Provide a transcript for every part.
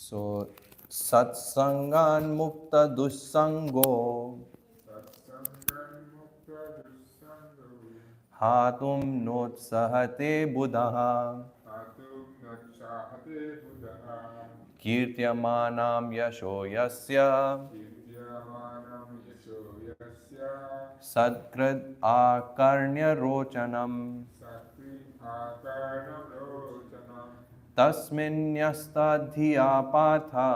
So, satsangan mukta dussango hatum notsahate buddha kirtyamanam yasho yasya satkrad akarnya rochanam tasminyasta dhiya patha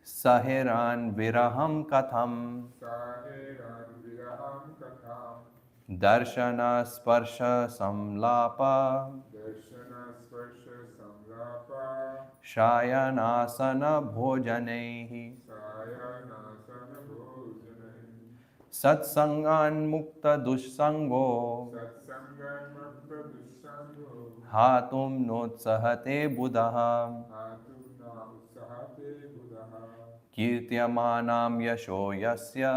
sahiran viraham katham darshana sparsha samlapa shayanasana bhojanaihi satsangan mukta dussango hatum notsahate buddha kirtyamanam yasho yasya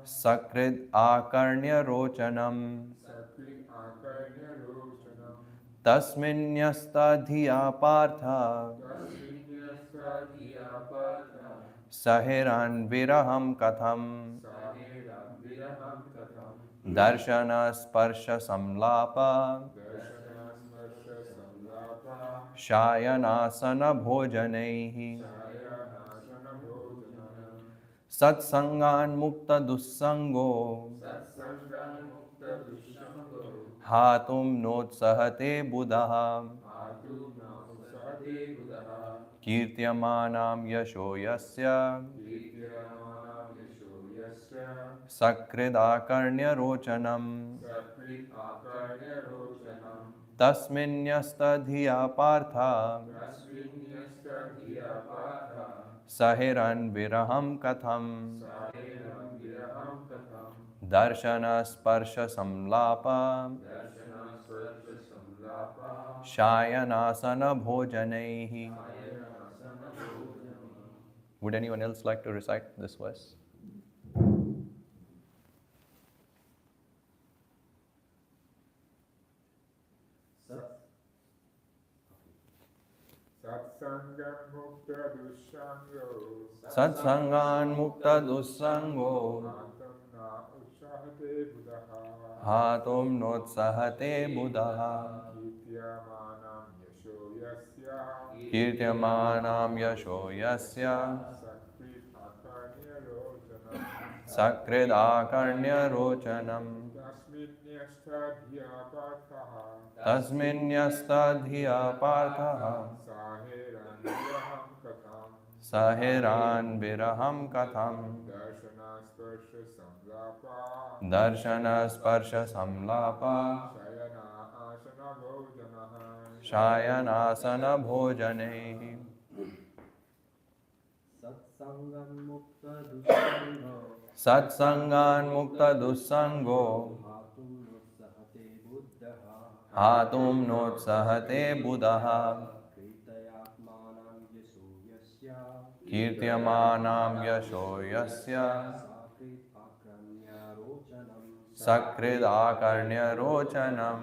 sakrit akarnya rochanam tasminyasta dhiya partha sahiran viraham katham darshana sparsha samlapa shayanasana bhojanaihi satsangan mukta dussango hatum notsahate buddha kirtyamanam yasho yasya sakridakarnya rochanam tasminyasta dhiya partha sahiran viraham katham darshana sparsha samlapa shayanasana bhojanaihi. Would anyone else like to recite this verse? Satsangan mukta dussango hatum notsahate buddha kirtyamanam yasho yasya sakrid akarnya rochanam tasminyasta dhiya partha sahiran viraham katham darshana sparsha samlapa shayanasana bhojanaihi. Satsangan mukta dussango hatum notsahate buddha kirtyamanam yasho yasya sakrid akarnya rochanam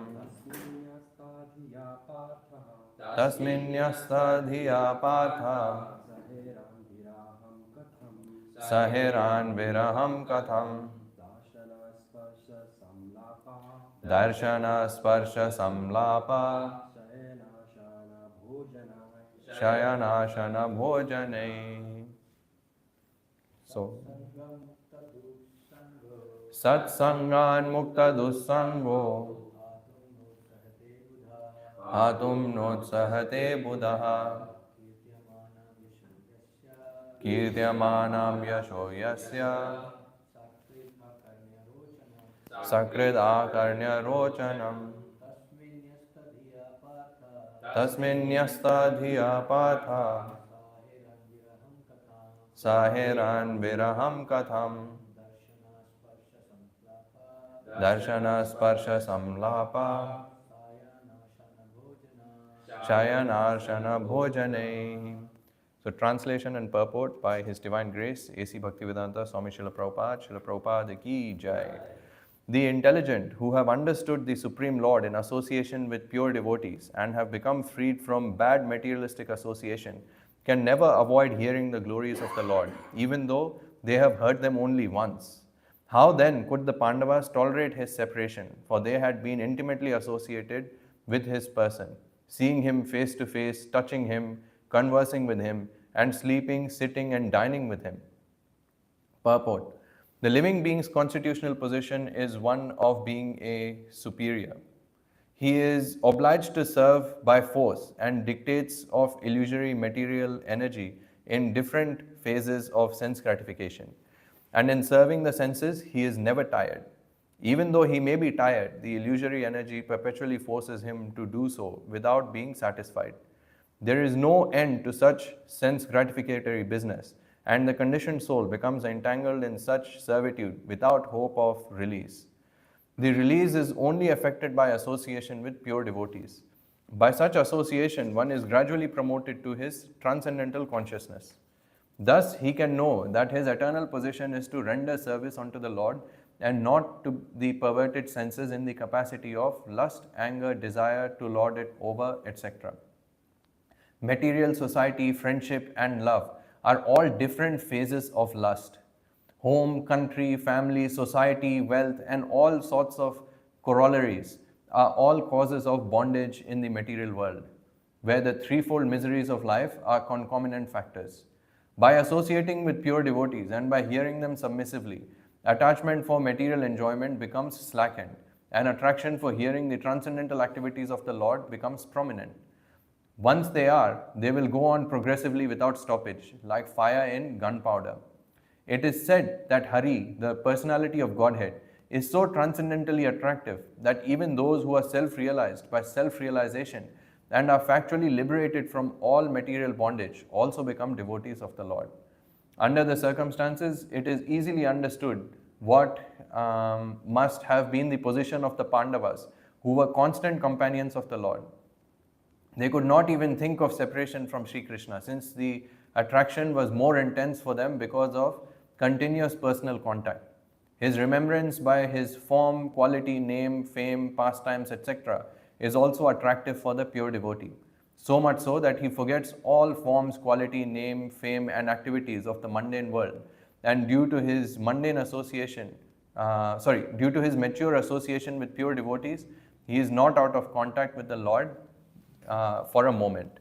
tasminyasta dhiya partha sahiran viraham katham darshana sparsha samlapa shayanasana bhojanaihi. So, satsangan mukta dussango hatum notsahate buddha kirtyamanam yasho yasya sakrid akarnya rochanam tasminyasta dhiya partha sahiran viraham katham darshana sparsha samlapa shayanasana bhojanaihi. So translation and purport by His Divine Grace, A.C. Bhaktivedanta Swami Srila Prabhupada, Srila Prabhupada ki jai. The intelligent, who have understood the Supreme Lord in association with pure devotees and have become freed from bad materialistic association, can never avoid hearing the glories of the Lord, even though they have heard them only once. How then could the Pandavas tolerate his separation? For they had been intimately associated with his person, seeing him face to face, touching him, conversing with him, and sleeping, sitting, and dining with him. Purport: the living being's constitutional position is one of being a superior. He is obliged to serve by force and dictates of illusory material energy in different phases of sense gratification. And in serving the senses, he is never tired. Even though he may be tired, the illusory energy perpetually forces him to do so without being satisfied. There is no end to such sense gratificatory business, and the conditioned soul becomes entangled in such servitude without hope of release. The release is only effected by association with pure devotees. By such association, one is gradually promoted to his transcendental consciousness. Thus, he can know that his eternal position is to render service unto the Lord and not to the perverted senses in the capacity of lust, anger, desire to lord it over, etc. Material, society, friendship, and love are all different phases of lust. Home, country, family, society, wealth, and all sorts of corollaries are all causes of bondage in the material world, where the threefold miseries of life are concomitant factors. By associating with pure devotees and by hearing them submissively, attachment for material enjoyment becomes slackened, and attraction for hearing the transcendental activities of the Lord becomes prominent. Once they will go on progressively without stoppage, like fire in gunpowder. It is said that Hari, the personality of Godhead, is so transcendently attractive that even those who are self-realized by self-realization and are factually liberated from all material bondage also become devotees of the Lord. Under the circumstances, it is easily understood what must have been the position of the Pandavas, who were constant companions of the Lord. They could not even think of separation from Sri Krishna, since the attraction was more intense for them because of continuous personal contact. His remembrance by his form, quality, name, fame, pastimes, etc. is also attractive for the pure devotee. So much so that he forgets all forms, quality, name, fame, and activities of the mundane world. And due to his mundane association, due to his mature association with pure devotees, he is not out of contact with the Lord for a moment.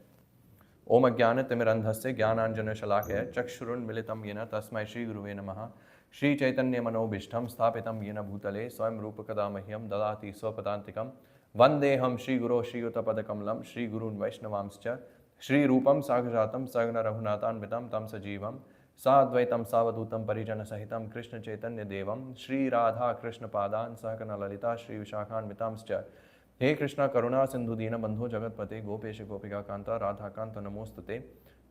Om Ajnanatimirandhasya Jnananjana Chakshurunmilitam Yena Tasmai Shri Guruve Namaha Shri Chaitanya Manobishtham Sthapitam Yena Bhutale Swayam Rupakadamahyam Dadati Swapadantikam Vandeham Shri Guru Shri Uttapadakamalam Shri Gurun Vaishnavamscha Shri Rupam Sagrajatam Sagna Raghunathanvitam Tam Sajivam Sadvaitam Savadutam Parijana Sahitam Krishna Chaitanya Devam Shri Radha Krishna Padan Sahakana Lalita Shri Vishakhan Vitamscha हे कृष्णा करुणा सिंधु दीन बंधो जगतपते गोपेश गोपिका कांता राधा कांत नमोस्तुते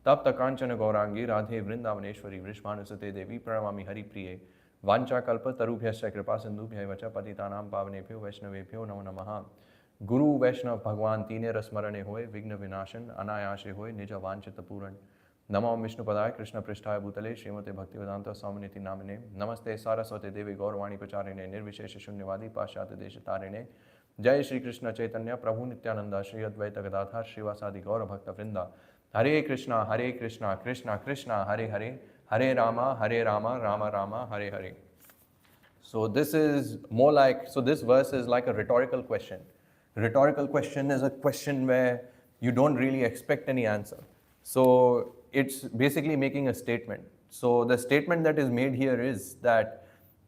तप्त कांचन गौरांगी राधे वृंदावनेश्वरी वृषभानुसुते देवी प्रणमामि हरिप्रिये वाञ्छाकल्प तरुभ्यश्च कृपा सिंधुभ्यैव च पतितानां पावनेभ्यो वैष्णवेभ्यो नमो नमः। गुरु वैष्णव भगवान तीने रसमरणे होय विघ्न विनाशन अनायासे होय निज वांछित पूरण। नमो विष्णुपदाय कृष्ण पृष्ठाय भूतले श्रीमते भक्तिवेदांत स्वामिनिति नामिने नमस्ते सारस्वते देवी गौरवाणी प्रचारिणे निर्विशेष शून्यवादी पाश्चात्य देश तारिणे। जय श्री कृष्ण चैतन्य प्रभु नित्यानंदा श्री अद्वैत गदाधर श्रीवासादि गौर भक्त वृंदा। हरे Krishna Krishna Krishna Hare Hare Hare Rama Ram Ram Hare Hare. So this is more like, so this verse is like a rhetorical question. Rhetorical question is a question where you don't really expect any answer. So it's basically making a statement. So the statement that is made here is that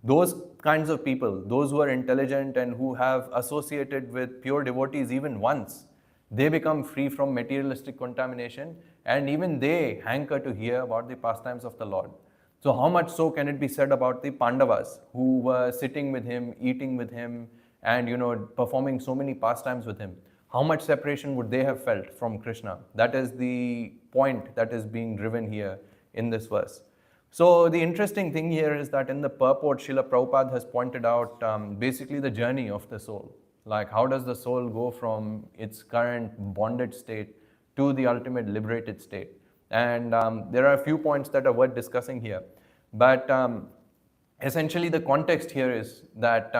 those kinds of people, those who are intelligent and who have associated with pure devotees even once, they become free from materialistic contamination, and even they hanker to hear about the pastimes of the Lord. So how much so can it be said about the Pandavas, who were sitting with him, eating with him, and performing so many pastimes with him? How much separation would they have felt from Krishna? That is the point that is being driven here in this verse. So the interesting thing here is that in the purport, Srila Prabhupada has pointed out basically the journey of the soul. Like, how does the soul go from its current bonded state to the ultimate liberated state? And there are a few points that are worth discussing here. But essentially the context here is that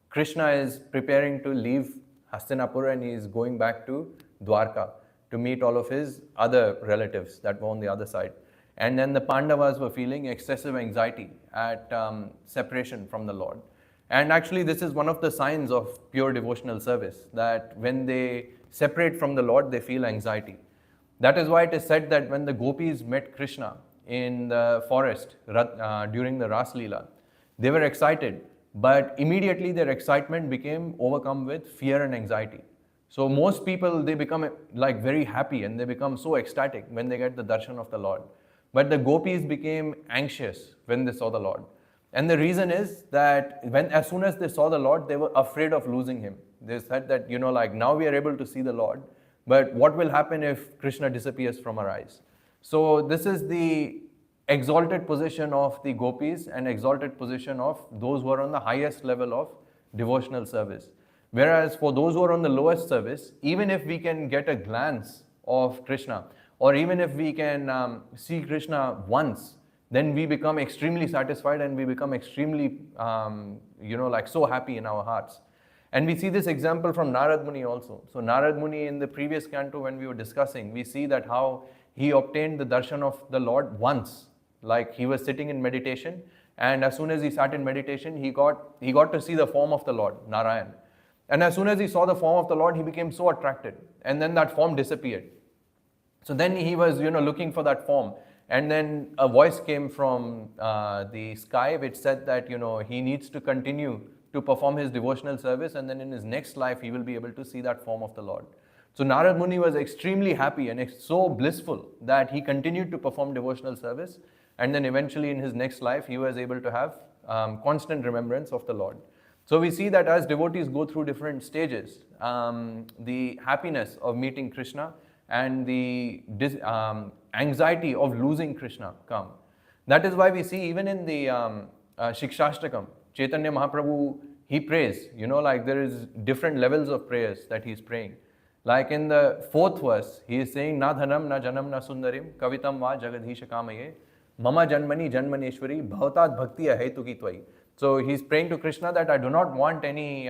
Krishna is preparing to leave Hastinapur and he is going back to Dwarka to meet all of his other relatives that were on the other side. And then the Pandavas were feeling excessive anxiety at separation from the Lord. And actually, this is one of the signs of pure devotional service, that when they separate from the Lord, they feel anxiety. That is why it is said that when the gopis met Krishna in the forest during the Ras Leela, they were excited, but immediately their excitement became overcome with fear and anxiety. So most people, they become like very happy and they become so ecstatic when they get the darshan of the Lord. But the gopis became anxious when they saw the Lord. And the reason is that as soon as they saw the Lord, they were afraid of losing him. They said that, like now we are able to see the Lord, but what will happen if Krishna disappears from our eyes? So this is the exalted position of the gopis and exalted position of those who are on the highest level of devotional service. Whereas for those who are on the lowest service, even if we can get a glance of Krishna, or even if we can see Krishna once, then we become extremely satisfied and we become extremely, like so happy in our hearts. And we see this example from Narad Muni also. So Narad Muni, in the previous canto when we were discussing, we see that how he obtained the darshan of the Lord once. Like he was sitting in meditation, and as soon as he sat in meditation, he got to see the form of the Lord, Narayan. And as soon as he saw the form of the Lord, he became so attracted, and then that form disappeared. So then he was, looking for that form. And then a voice came from the sky which said that, he needs to continue to perform his devotional service, and then in his next life, he will be able to see that form of the Lord. So Narad Muni was extremely happy and so blissful that he continued to perform devotional service. And then eventually in his next life, he was able to have constant remembrance of the Lord. So we see that as devotees go through different stages, the happiness of meeting Krishna and the anxiety of losing Krishna come. That is why we see even in the Shikshashtakam, Chaitanya Mahaprabhu, he prays, like there is different levels of prayers that he is praying. Like in the 4th verse, he is saying, Na dhanam, na janam, na sundarim, kavitam va jagadhisha kamaye, mama janmani janmaneshwari, bhavatat bhakti ahetu ki tvai. So he's praying to Krishna that I do not want any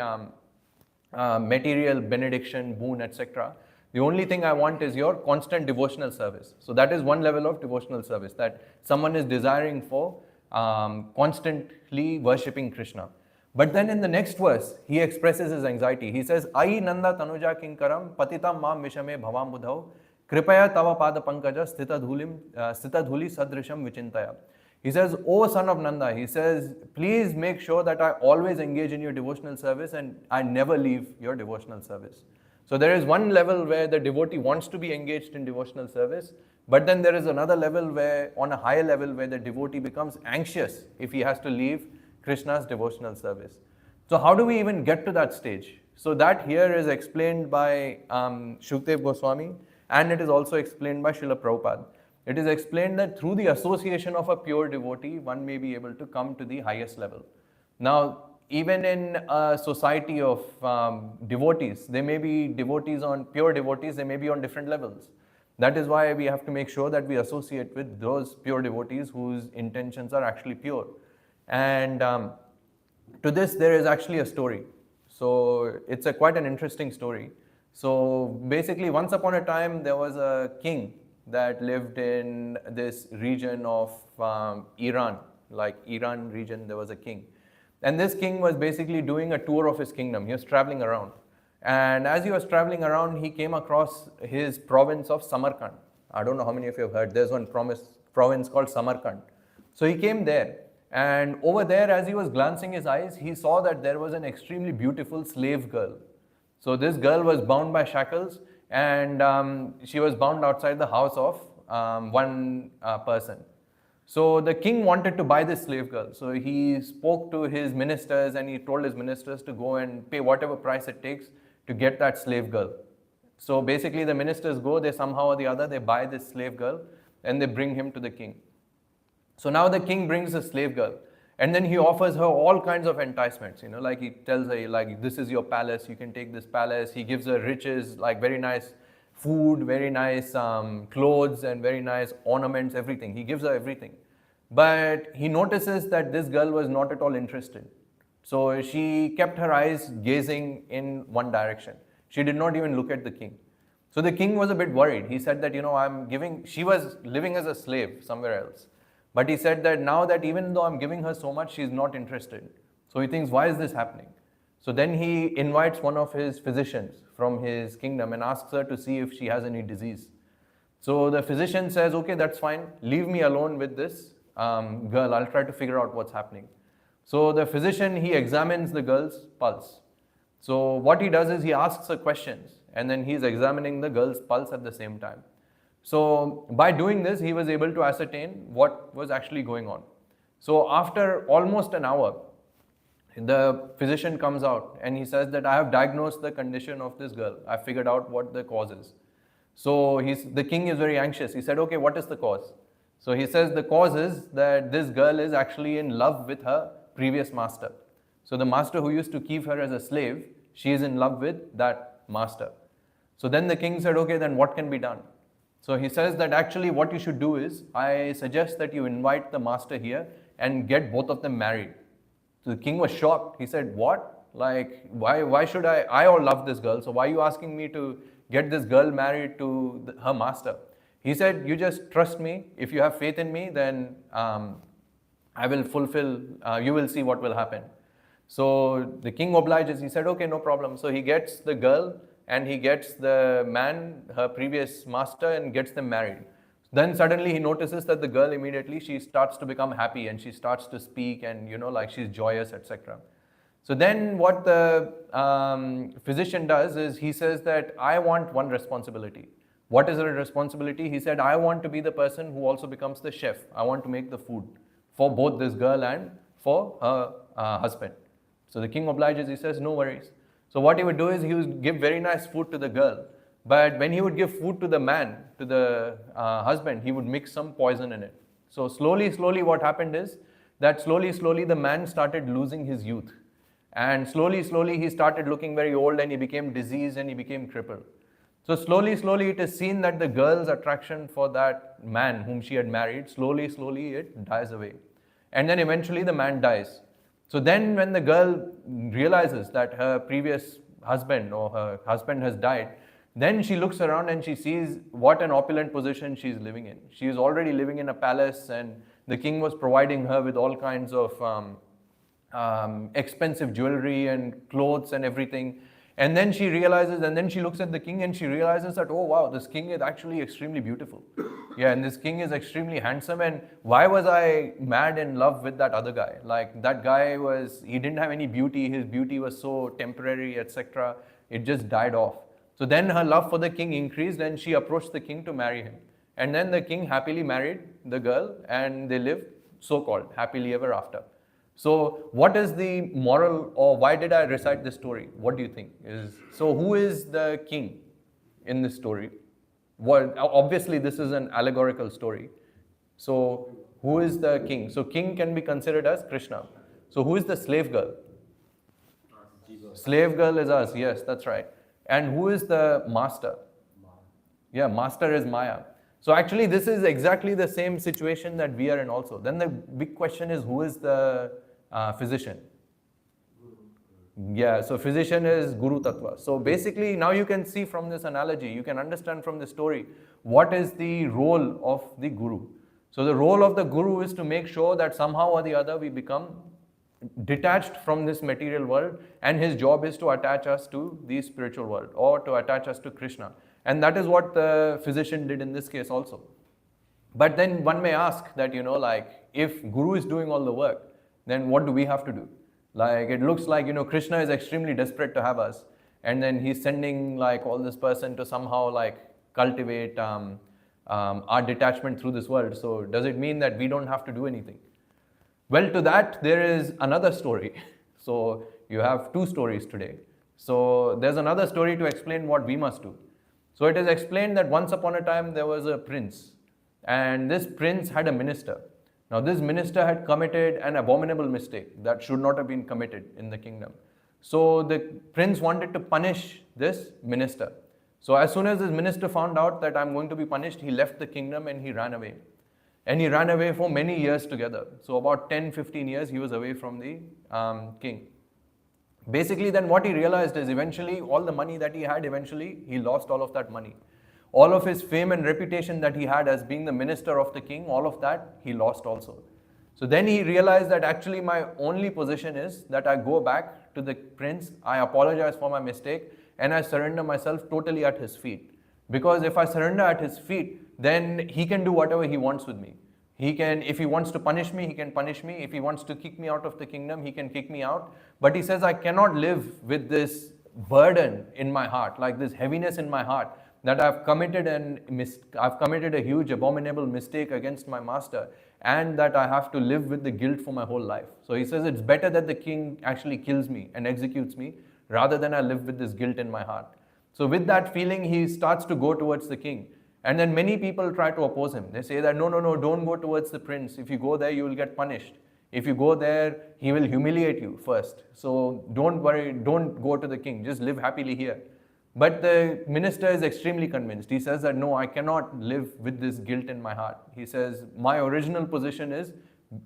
material benediction, boon, etc. The only thing I want is your constant devotional service. So that is one level of devotional service, that someone is desiring for constantly worshipping Krishna. But then in the next verse, he expresses his anxiety. He says, Ai nanda tanuja kinkaram patitam mam vishame bhavam budhau kripaya tava pada pankaja stita dhuli sadrisham vichintaya. He says, O son of Nanda, he says, please make sure that I always engage in your devotional service and I never leave your devotional service. So there is one level where the devotee wants to be engaged in devotional service, but then there is another level where, on a higher level, where the devotee becomes anxious if he has to leave Krishna's devotional service. So how do we even get to that stage? So that here is explained by Shukdev Goswami, and it is also explained by Srila Prabhupada. It is explained that through the association of a pure devotee, one may be able to come to the highest level. Now, even in a society of devotees, there may be devotees on pure devotees, they may be on different levels. That is why we have to make sure that we associate with those pure devotees whose intentions are actually pure. And to this, there is actually a story. So it's quite an interesting story. So basically, once upon a time, there was a king that lived in this region of Iran, like Iran region, there was a king. And this king was basically doing a tour of his kingdom. He was traveling around. And as he was traveling around, he came across his province of Samarkand. I don't know how many of you have heard, there's one province called Samarkand. So he came there. And over there, as he was glancing his eyes, he saw that there was an extremely beautiful slave girl. So this girl was bound by shackles, and she was bound outside the house of one person. So the king wanted to buy this slave girl. So he spoke to his ministers and he told his ministers to go and pay whatever price it takes to get that slave girl. So basically the ministers go, they somehow or the other, they buy this slave girl and they bring him to the king. So now the king brings the slave girl and then he offers her all kinds of enticements, like he tells her, like, this is your palace, you can take this palace. He gives her riches, like very nice food, very nice clothes and very nice ornaments, everything. He gives her everything. But he notices that this girl was not at all interested. So she kept her eyes gazing in one direction. She did not even look at the king. So the king was a bit worried. He said that, she was living as a slave somewhere else. But he said that now that even though I'm giving her so much, she's not interested. So he thinks, why is this happening? So then he invites one of his physicians from his kingdom and asks her to see if she has any disease. So the physician says, okay, that's fine. Leave me alone with this girl. I'll try to figure out what's happening. So the physician, he examines the girl's pulse. So what he does is he asks her questions and then he's examining the girl's pulse at the same time. So by doing this, he was able to ascertain what was actually going on. So after almost an hour, the physician comes out and he says that I have diagnosed the condition of this girl. I figured out what the cause is. So the king is very anxious. He said, okay, what is the cause? So he says the cause is that this girl is actually in love with her previous master. So the master who used to keep her as a slave, she is in love with that master. So then the king said, okay, then what can be done? So he says that actually what you should do is, I suggest that you invite the master here and get both of them married. So the king was shocked. He said, what? Like, why should I all love this girl, so why are you asking me to get this girl married to her master? He said, you just trust me. If you have faith in me, then I will fulfill, you will see what will happen. So the king obliges. He said, okay, no problem. So he gets the girl and he gets the man, her previous master, and gets them married. Then suddenly he notices that the girl immediately, she starts to become happy and she starts to speak and, like she's joyous, etc. So then what the physician does is he says that I want one responsibility. What is the responsibility? He said, I want to be the person who also becomes the chef. I want to make the food for both this girl and for her husband. So the king obliges. He says, no worries. So what he would do is he would give very nice food to the girl. But when he would give food to the man, to the husband, he would mix some poison in it. So slowly what happened is that slowly the man started losing his youth. And slowly he started looking very old and he became diseased and he became crippled. So slowly it is seen that the girl's attraction for that man whom she had married, slowly it dies away. And then eventually the man dies. So then when the girl realizes that her previous husband or her husband has died, then she looks around and she sees what an opulent position she's living in. She is already living in a palace and the king was providing her with all kinds of expensive jewelry and clothes and everything. And then she realizes, and then she looks at the king and she realizes that, oh wow, this king is actually extremely beautiful. Yeah, and this king is extremely handsome, and why was I mad in love with that other guy? Like, that guy he didn't have any beauty, his beauty was so temporary, etc. It just died off. So then her love for the king increased and she approached the king to marry him. And then the king happily married the girl and they lived, so-called, happily ever after. So what is the moral, or why did I recite this story? What do you think? So who is the king in this story? Well, obviously this is an allegorical story. So who is the king? So king can be considered as Krishna. So who is the slave girl? Slave girl is us, yes, that's right. And who is the master? Yeah, master is Maya. So actually this is exactly the same situation that we are in also. Then the big question is, who is the physician? Yeah, so physician is Guru Tattva. So basically now you can see from this analogy, you can understand from this story, what is the role of the Guru. So the role of the Guru is to make sure that somehow or the other we become detached from this material world, and his job is to attach us to the spiritual world or to attach us to Krishna. And that is what the physician did in this case also. But then one may ask that, like, if Guru is doing all the work, then what do we have to do? Like, it looks like, Krishna is extremely desperate to have us. And then he's sending like all this person to somehow like cultivate our detachment through this world. So does it mean that we don't have to do anything? Well, to that, there is another story. So you have two stories today. So there's another story to explain what we must do. So it is explained that once upon a time there was a prince, and this prince had a minister. Now this minister had committed an abominable mistake that should not have been committed in the kingdom. So the prince wanted to punish this minister. So as soon as this minister found out that I'm going to be punished, he left the kingdom and he ran away. And he ran away for many years together. So about 10-15 years he was away from the king. Basically, then what he realized is eventually all the money that he had, eventually he lost all of that money. All of his fame and reputation that he had as being the minister of the king, all of that he lost also. So then he realized that actually my only position is that I go back to the prince, I apologize for my mistake, and I surrender myself totally at his feet. Because if I surrender at his feet, then he can do whatever he wants with me. He can, if he wants to punish me, he can punish me. If he wants to kick me out of the kingdom, he can kick me out. But he says, I cannot live with this burden in my heart, like this heaviness in my heart, that I've committed a huge abominable mistake against my master, and that I have to live with the guilt for my whole life. So he says, it's better that the king actually kills me and executes me, rather than I live with this guilt in my heart. So with that feeling, he starts to go towards the king. And then many people try to oppose him. They say that, no, don't go towards the prince. If you go there, you will get punished. If you go there, he will humiliate you first. So don't worry, don't go to the king. Just live happily here. But the minister is extremely convinced. He says that, no, I cannot live with this guilt in my heart. He says, my original position is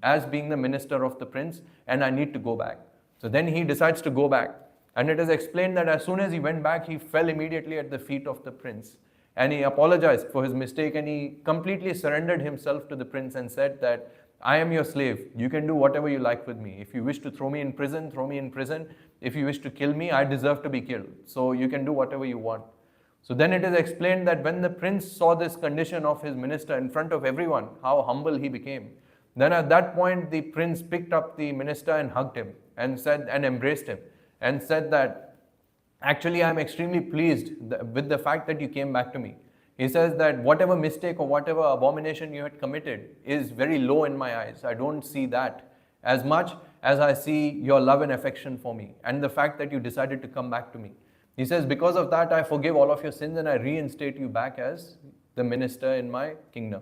as being the minister of the prince, and I need to go back. So then he decides to go back. And it is explained that as soon as he went back, he fell immediately at the feet of the prince. And he apologized for his mistake, and he completely surrendered himself to the prince and said that, I am your slave. You can do whatever you like with me. If you wish to throw me in prison, throw me in prison. If you wish to kill me, I deserve to be killed. So you can do whatever you want. So then it is explained that when the prince saw this condition of his minister in front of everyone, how humble he became. Then at that point, the prince picked up the minister and hugged him and said, and embraced him and said that, actually, I am extremely pleased with the fact that you came back to me. He says that whatever mistake or whatever abomination you had committed is very low in my eyes. I don't see that as much as I see your love and affection for me and the fact that you decided to come back to me. He says, because of that, I forgive all of your sins and I reinstate you back as the minister in my kingdom.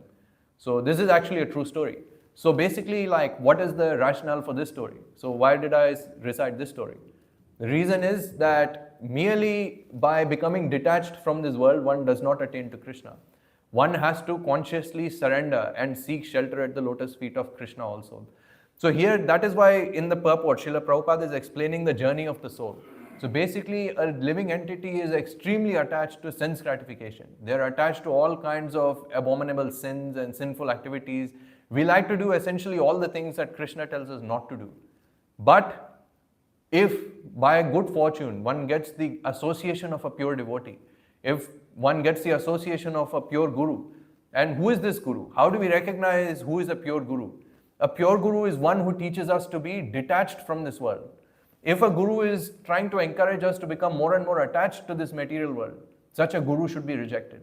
So this is actually a true story. So basically, like, what is the rationale for this story? So why did I recite this story? The reason is that merely by becoming detached from this world, one does not attain to Krishna. One has to consciously surrender and seek shelter at the lotus feet of Krishna also. So here, that is why in the purport, Srila Prabhupada is explaining the journey of the soul. So basically, a living entity is extremely attached to sense gratification. They are attached to all kinds of abominable sins and sinful activities. We like to do essentially all the things that Krishna tells us not to do. But if by good fortune one gets the association of a pure devotee, if one gets the association of a pure guru, and who is this guru? How do we recognize who is a pure guru? A pure guru is one who teaches us to be detached from this world. If a guru is trying to encourage us to become more and more attached to this material world, such a guru should be rejected.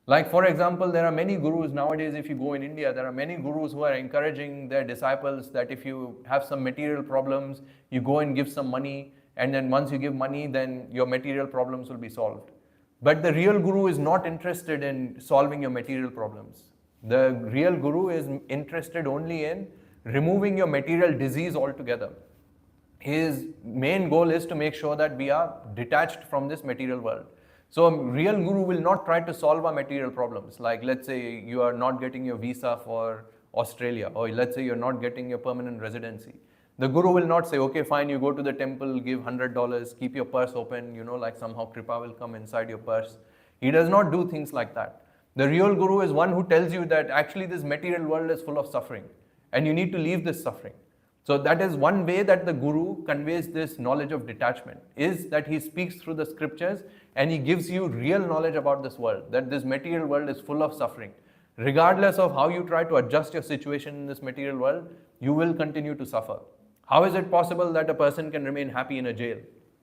Like, for example, there are many gurus nowadays. If you go in India, there are many gurus who are encouraging their disciples that if you have some material problems, you go and give some money, and then once you give money, then your material problems will be solved. But the real guru is not interested in solving your material problems. The real guru is interested only in removing your material disease altogether. His main goal is to make sure that we are detached from this material world. So a real guru will not try to solve our material problems. Like, let's say you are not getting your visa for Australia, or let's say you're not getting your permanent residency. The guru will not say, okay, fine, you go to the temple, give $100, keep your purse open, like somehow Kripa will come inside your purse. He does not do things like that. The real guru is one who tells you that actually this material world is full of suffering and you need to leave this suffering. So that is one way that the guru conveys this knowledge of detachment, is that he speaks through the scriptures and he gives you real knowledge about this world, that this material world is full of suffering. Regardless of how you try to adjust your situation in this material world, you will continue to suffer. How is it possible that a person can remain happy in a jail?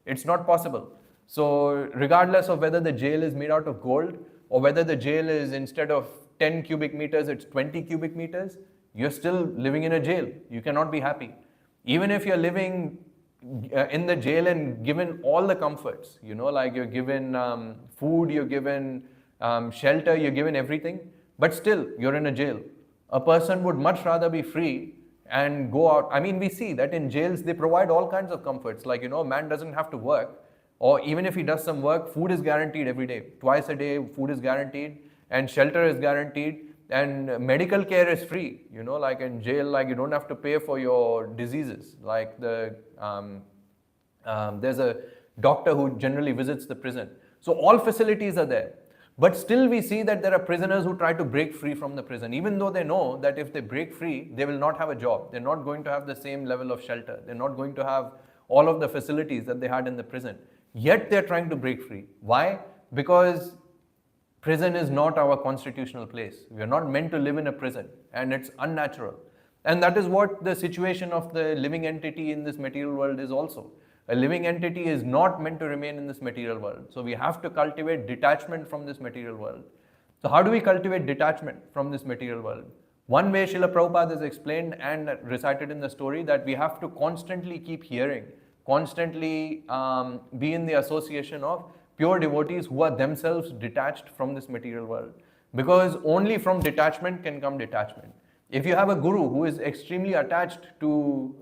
It's not possible. So regardless of whether the jail is made out of gold or whether the jail is, instead of 10 cubic meters, it's 20 cubic meters, you're still living in a jail. You cannot be happy. Even if you're living in the jail and given all the comforts, like you're given food, you're given shelter, you're given everything, but still you're in a jail. A person would much rather be free and go out. I mean, we see that in jails, they provide all kinds of comforts. Like, a man doesn't have to work, or even if he does some work, food is guaranteed every day. Twice a day, food is guaranteed and shelter is guaranteed. And medical care is free, like in jail, like you don't have to pay for your diseases. Like there's a doctor who generally visits the prison. So all facilities are there. But still we see that there are prisoners who try to break free from the prison, even though they know that if they break free, they will not have a job. They're not going to have the same level of shelter. They're not going to have all of the facilities that they had in the prison. Yet they're trying to break free. Why? Because prison is not our constitutional place. We are not meant to live in a prison, and it's unnatural. And that is what the situation of the living entity in this material world is also. A living entity is not meant to remain in this material world. So we have to cultivate detachment from this material world. So how do we cultivate detachment from this material world? One way Srila Prabhupada has explained and recited in the story that we have to constantly keep hearing, constantly be in the association of pure devotees who are themselves detached from this material world. Because only from detachment can come detachment. If you have a guru who is extremely attached to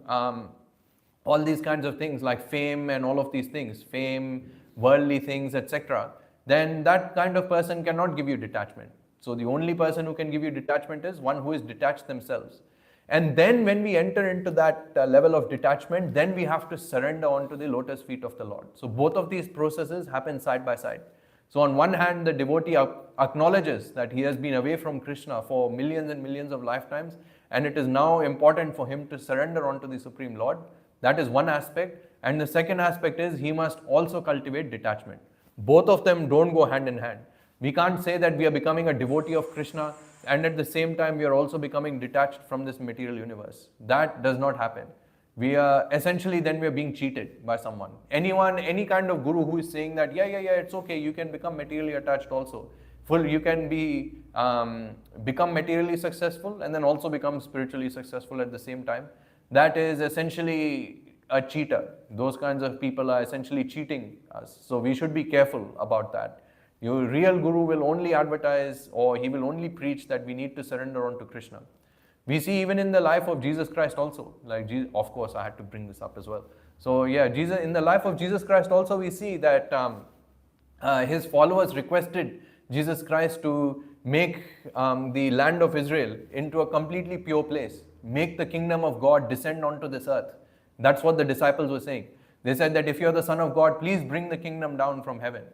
all these kinds of things like fame and all of these things, fame, worldly things, etc., then that kind of person cannot give you detachment. So the only person who can give you detachment is one who is detached themselves. And then when we enter into that level of detachment, then we have to surrender onto the lotus feet of the Lord. So both of these processes happen side by side. So on one hand, the devotee acknowledges that he has been away from Krishna for millions and millions of lifetimes, and it is now important for him to surrender onto the Supreme Lord. That is one aspect. And the second aspect is he must also cultivate detachment. Both of them don't go hand in hand. We can't say that we are becoming a devotee of Krishna and at the same time we are also becoming detached from this material universe. That does not happen. We are essentially then we are being cheated by someone. Anyone, any kind of guru who is saying that, yeah, it's okay, you can become materially attached also. You can become materially successful and then also become spiritually successful at the same time. That is essentially a cheater. Those kinds of people are essentially cheating us. So we should be careful about that. Your real guru will only advertise or he will only preach that we need to surrender on to Krishna. We see even in the life of Jesus Christ also, like Jesus, of course I had to bring this up as well. So yeah, in the life of Jesus Christ also we see that his followers requested Jesus Christ to make the land of Israel into a completely pure place. Make the kingdom of God descend onto this earth. That's what the disciples were saying. They said that if you're the Son of God, please bring the kingdom down from heaven.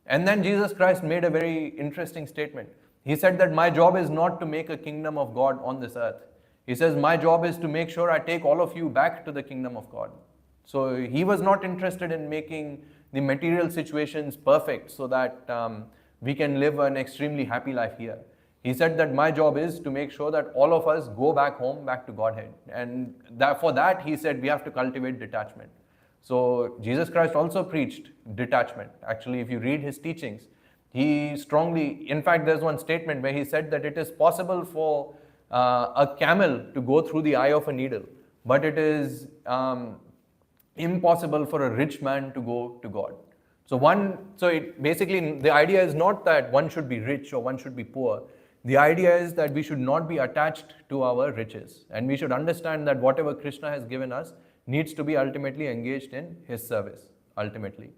And then Jesus Christ made a very interesting statement. He said that my job is not to make a kingdom of God on this earth. He says, my job is to make sure I take all of you back to the kingdom of God. So he was not interested in making the material situations perfect so that we can live an extremely happy life here. He said that my job is to make sure that all of us go back home, back to Godhead. And for that, he said we have to cultivate detachment. So Jesus Christ also preached detachment. Actually, if you read his teachings, he strongly, in fact, there's one statement where he said that it is possible for a camel to go through the eye of a needle, but it is impossible for a rich man to go to God. Basically, the idea is not that one should be rich or one should be poor. The idea is that we should not be attached to our riches. And we should understand that whatever Krishna has given us needs to be ultimately engaged in his service, ultimately.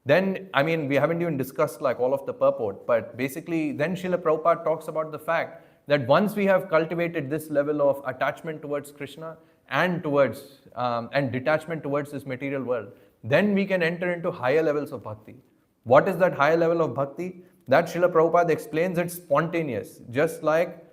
Then, we haven't even discussed like all of the purport, but basically then Srila Prabhupada talks about the fact that once we have cultivated this level of attachment towards Krishna and detachment towards this material world, then we can enter into higher levels of bhakti. What is that higher level of bhakti? That Srila Prabhupada explains it's spontaneous. Just like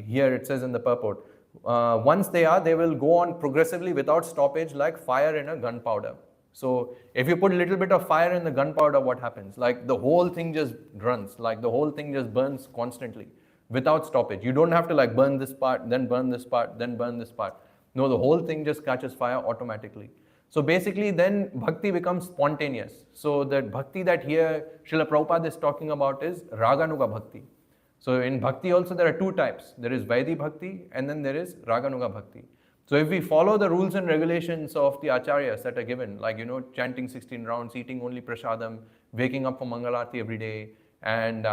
here it says in the purport, once they will go on progressively without stoppage like fire in a gunpowder. So if you put a little bit of fire in the gunpowder, what happens? Like the whole thing just runs, like the whole thing just burns constantly without stoppage. You don't have to like burn this part, then burn this part, then burn this part. No, the whole thing just catches fire automatically. So basically then bhakti becomes spontaneous. So the bhakti that here Srila Prabhupada is talking about is Raganuga bhakti. So in bhakti also there are two types. There is Vaidhi bhakti and then there is Raganuga bhakti. So if we follow the rules and regulations of the acharyas that are given, like, chanting 16 rounds, eating only prasadam, waking up for Mangalarti every day, and,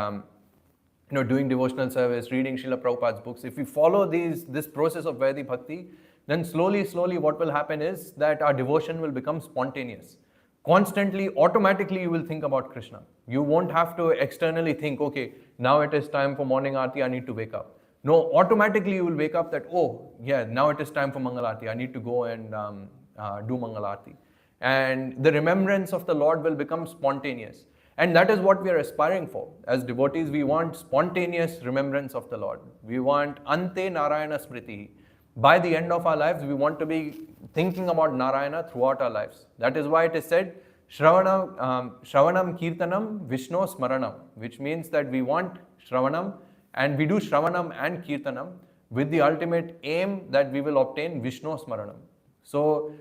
doing devotional service, reading Srila Prabhupada's books, if we follow this process of Vaidhi bhakti, then slowly what will happen is that our devotion will become spontaneous. constantly, automatically you will think about Krishna. You won't have to externally think, okay, now it is time for morning Aarti, I need to wake up. No, automatically you will wake up that, oh, yeah, now it is time for Mangal Aarti, I need to go and do Mangal Aarti. And the remembrance of the Lord will become spontaneous. And that is what we are aspiring for. As devotees, we want spontaneous remembrance of the Lord. We want Ante Narayana Smriti. By the end of our lives, we want to be thinking about Narayana throughout our lives. That is why it is said, Shravanam Kirtanam Vishnu Smaranam, which means that we want Shravanam, and we do Shravanam and Kirtanam with the ultimate aim that we will obtain Vishnu Smaranam. So,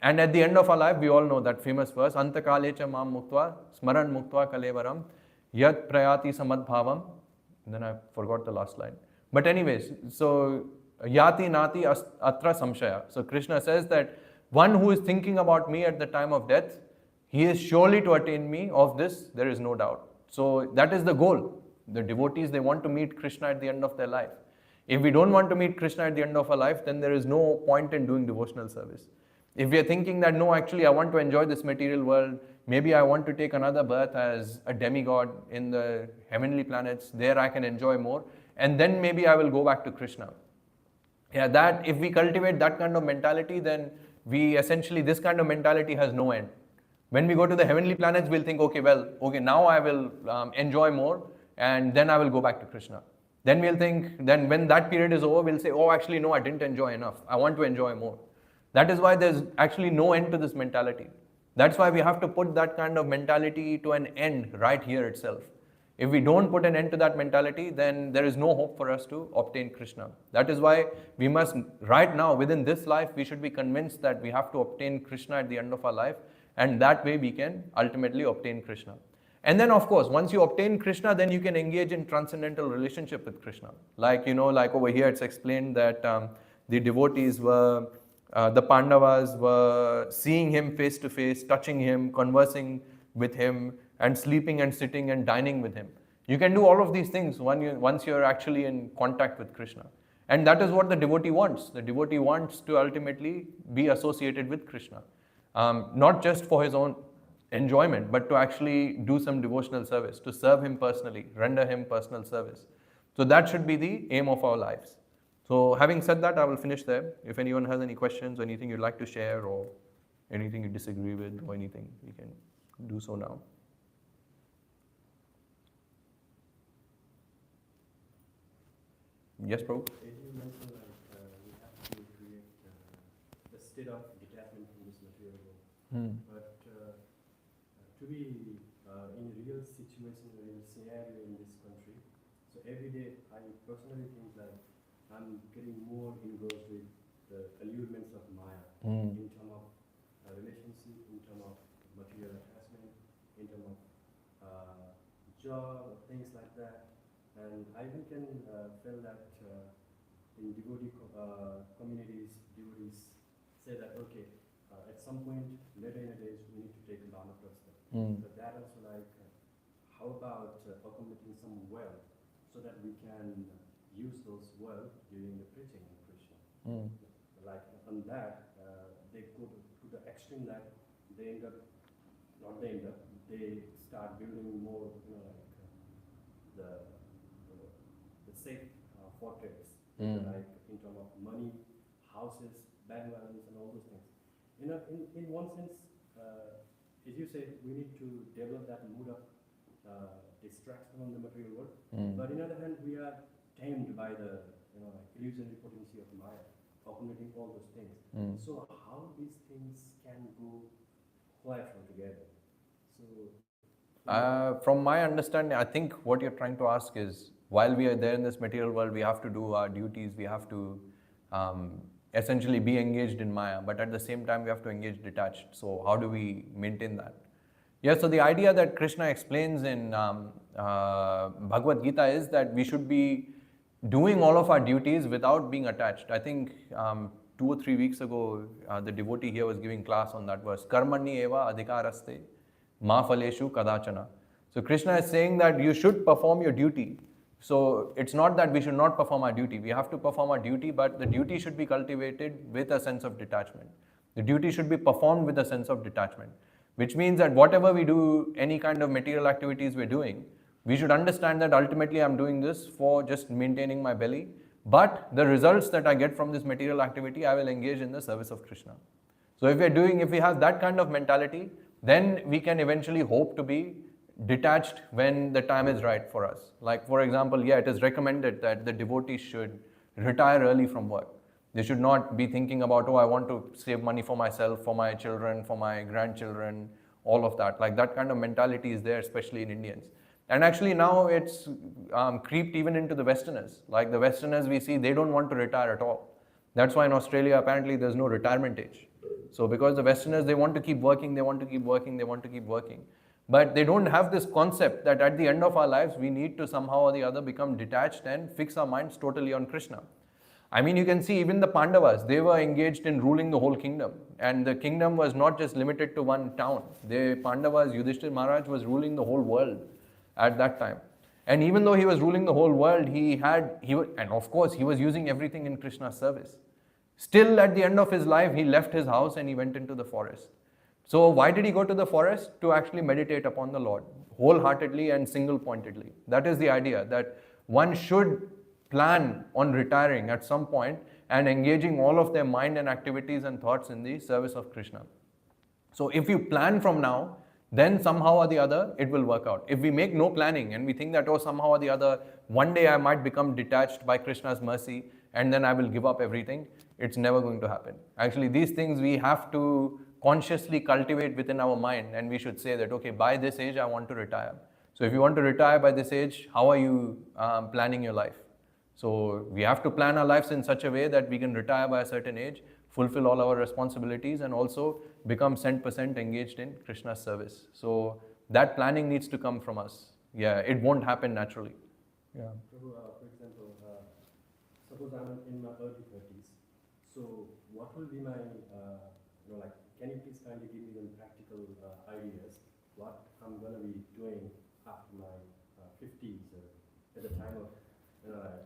and at the end of our life, we all know that famous verse, Antakalecha Mam Muktva, Smaran Muktva Kalevaram, Yat Prayati Samadbhavam. And then I forgot the last line. But anyways, so Yati Nati Atra Samshaya. So Krishna says that one who is thinking about me at the time of death, he is surely to attain me. Of this, there is no doubt. So that is the goal. The devotees, they want to meet Krishna at the end of their life. If we don't want to meet Krishna at the end of our life, then there is no point in doing devotional service. If we are thinking that, no, actually I want to enjoy this material world, maybe I want to take another birth as a demigod in the heavenly planets, there I can enjoy more, and then maybe I will go back to Krishna. Yeah, that if we cultivate that kind of mentality, then we essentially, this kind of mentality has no end. When we go to the heavenly planets, we'll think, okay, now I will enjoy more, and then I will go back to Krishna. Then we'll think, then when that period is over, we'll say, oh, actually, no, I didn't enjoy enough. I want to enjoy more. That is why there's actually no end to this mentality. That's why we have to put that kind of mentality to an end right here itself. If we don't put an end to that mentality, then there is no hope for us to obtain Krishna. That is why we must, right now, within this life, we should be convinced that we have to obtain Krishna at the end of our life, and that way we can ultimately obtain Krishna. And then, of course, once you obtain Krishna, then you can engage in transcendental relationship with Krishna. Like, like over here, it's explained that the devotees were, the Pandavas were seeing him face to face, touching him, conversing with him, and sleeping and sitting and dining with him. You can do all of these things once you're actually in contact with Krishna. And that is what the devotee wants. The devotee wants to ultimately be associated with Krishna. Not just for his own enjoyment, but to actually do some devotional service, to serve him personally, render him personal service. So that should be the aim of our lives. So having said that, I will finish there. If anyone has any questions or anything you'd like to share or anything you disagree with or anything, you can do so now. Yes, Prabhu? You mentioned we have to create a state of detachment from this material world. But to be in a real situation, a real scenario in this country, so every day I personally think that I'm getting more engrossed with the allurements of Maya in terms of relationship, in terms of material attachment, in terms of job, things like that. And I even can feel that in devotee communities, devotees say that, okay, at some point later in the days, we need to take a Vanaprastha. So that also like, how about accommodating some well so that we can use those well during the preaching of Krishna. Like on that, they go to the extreme that they they start building more, like the safe fortress, like in terms of money, houses, bank balance, and all those things. In one sense, as you said, we need to develop that mood of distraction from the material world. But on the other hand, we are tamed by the illusionary potency of Maya, accommodating all those things. So how these things can go collateral together? So from my understanding, I think what you're trying to ask is, while we are there in this material world, we have to do our duties, we have to essentially be engaged in Maya, but at the same time we have to engage detached. So how do we maintain that? Yeah, so the idea that Krishna explains in Bhagavad Gita is that we should be doing all of our duties without being attached. I think 2 or 3 weeks ago, the devotee here was giving class on that verse, Karmani eva adhikaraste ma phaleshu kadachana. So Krishna is saying that you should perform your duty. So it's not that we should not perform our duty. We have to perform our duty, but the duty should be cultivated with a sense of detachment. The duty should be performed with a sense of detachment. which means that whatever we do, any kind of material activities we're doing, we should understand that ultimately I'm doing this for just maintaining my belly, but the results that I get from this material activity, I will engage in the service of Krishna. So if we have that kind of mentality, then we can eventually hope to be detached when the time is right for us. Like for example, it is recommended that the devotees should retire early from work. They should not be thinking about, I want to save money for myself, for my children, for my grandchildren, all of that. Like that kind of mentality is there, especially in Indians. And actually now it's creeped even into the Westerners. Like the Westerners we see, they don't want to retire at all. That's why in Australia, apparently there's no retirement age. So because the Westerners, they want to keep working, they want to keep working, they want to keep working. But they don't have this concept that at the end of our lives, we need to somehow or the other become detached and fix our minds totally on Krishna. I mean, you can see even the Pandavas, they were engaged in ruling the whole kingdom. And the kingdom was not just limited to one town. The Pandavas, Yudhishthir Maharaj was ruling the whole world at that time. And even though he was ruling the whole world, and of course, he was using everything in Krishna's service. Still, at the end of his life, he left his house and he went into the forest. So why did he go to the forest? To actually meditate upon the Lord, wholeheartedly and single-pointedly. That is the idea, that one should plan on retiring at some point and engaging all of their mind and activities and thoughts in the service of Krishna. So if you plan from now, then somehow or the other, it will work out. If we make no planning and we think that, somehow or the other, one day I might become detached by Krishna's mercy and then I will give up everything, it's never going to happen. Actually, these things we have to consciously cultivate within our mind, and we should say that, okay, by this age, I want to retire. So if you want to retire by this age, how are you planning your life? So we have to plan our lives in such a way that we can retire by a certain age, fulfill all our responsibilities, and also become 100% engaged in Krishna's service. So that planning needs to come from us. It won't happen naturally. For example, suppose I'm in my early 30s. So what will be my, can you please kindly give me some practical ideas what I'm going to be doing after my 50s at the time of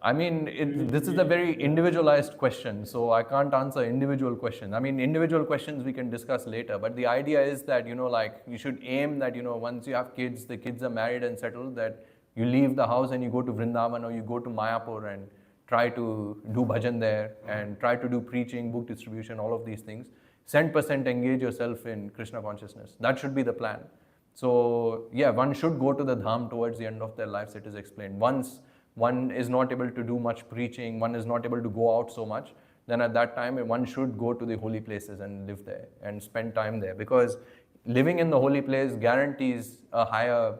I mean, this is a very individualized question, so I can't answer individual questions. I mean, individual questions we can discuss later, but the idea is that, you should aim that, once you have kids, the kids are married and settled, that you leave the house and you go to Vrindavan or you go to Mayapur and try to do bhajan there and try to do preaching, book distribution, all of these things. 100% engage yourself in Krishna consciousness. That should be the plan. So, one should go to the dham towards the end of their lives, it is explained. Once one is not able to do much preaching, one is not able to go out so much, then at that time one should go to the holy places and live there and spend time there, because living in the holy place guarantees a higher